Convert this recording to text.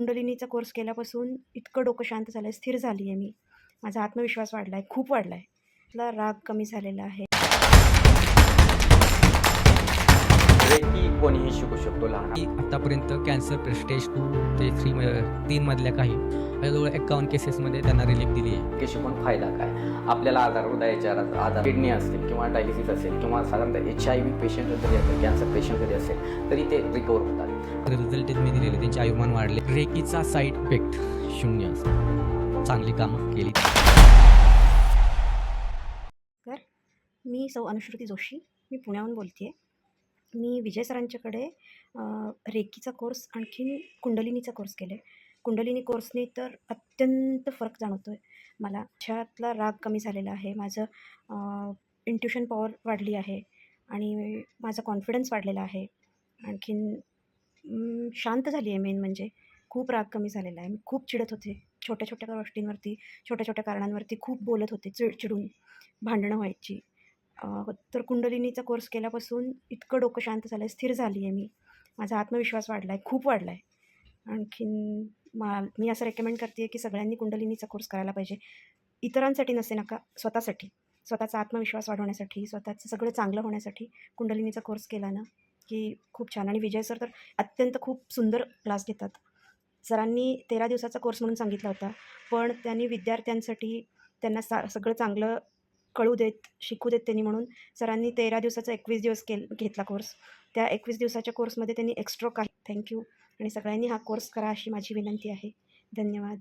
कुंडलिनीचा course केल्यापासून इतकं डोकं शांत झालं आहे, स्थिर झाली आहे मी. माझा आत्मविश्वास वाढला आहे, खूप वाढला आहे. आपला राग कमी झालेला आहे. रेकी कोणीही शिकू शकतो लहान. की आतापर्यंत कॅन्सर स्टेज 2 ते 3 मधल्या काही जवळ 51 केसेसमध्ये त्यांना रिलीफ दिली आहे. की शिकून फायदा काय? आपल्याला आजार, हृदयाचे आजार, किडनी असतील किंवा डायलिसिस असेल किंवा साधारणतः HIV पेशंट जरी असेल, कॅन्सर पेशंट जरी असेल तरी ते रिकवर होतात. रिझल्ट मी दिलेले, त्यांचे आयुर्मान वाढले. रेकीचा साईड इफेक्ट 0 असतो. चांगली कामं केली. तर मी सौ अनुश्रुती जोशी, मी पुण्याहून बोलते आहे. मी विजय सरांच्याकडे रेकीचा कोर्स आणखीन कुंडलिनीचा कोर्स केला आहे. कुंडलिनी कोर्सने तर अत्यंत फरक जाणवतो आहे मला. माझ्यातला राग कमी झालेला आहे. माझं इंट्युशन पॉवर वाढली आहे आणि माझा कॉन्फिडन्स वाढलेला आहे. आणखीन शांत झाली आहे. मेन म्हणजे खूप राग कमी झालेला आहे. मी खूप चिडत होते छोट्या छोट्या गोष्टींवरती, छोट्या छोट्या कारणांवरती खूप बोलत होते, चिडून भांडणं व्हायची. तर कुंडलिनीचा कोर्स केल्यापासून इतकं डोकं शांत झालं आहे, स्थिर झाली आहे मी. माझा आत्मविश्वास वाढला आहे, खूप वाढला आहे. आणखीन मी असं रेकमेंड करते आहे की सगळ्यांनी कुंडलिनीचा कोर्स करायला पाहिजे. इतरांसाठी नसे नका, स्वतःसाठी, स्वतःचा आत्मविश्वास वाढवण्यासाठी, स्वतःचं सगळं चांगलं होण्यासाठी कुंडलिनीचा कोर्स केला ना की खूप छान. आणि विजय सर तर अत्यंत खूप सुंदर क्लास घेतात. सरांनी 13 दिवसाचा कोर्स म्हणून सांगितला होता, पण त्यांनी विद्यार्थ्यांसाठी त्यांना सगळं चांगलं कळू देत, शिकू देत त्यांनी, म्हणून सरांनी 13 दिवसाचा 21 दिवस घेतला कोर्स. त्या 21 दिवसाच्या कोर्समध्ये त्यांनी एक्स्ट्रा काही. थँक्यू. आणि सगळ्यांनी हा कोर्स करा अशी माझी विनंती आहे. धन्यवाद.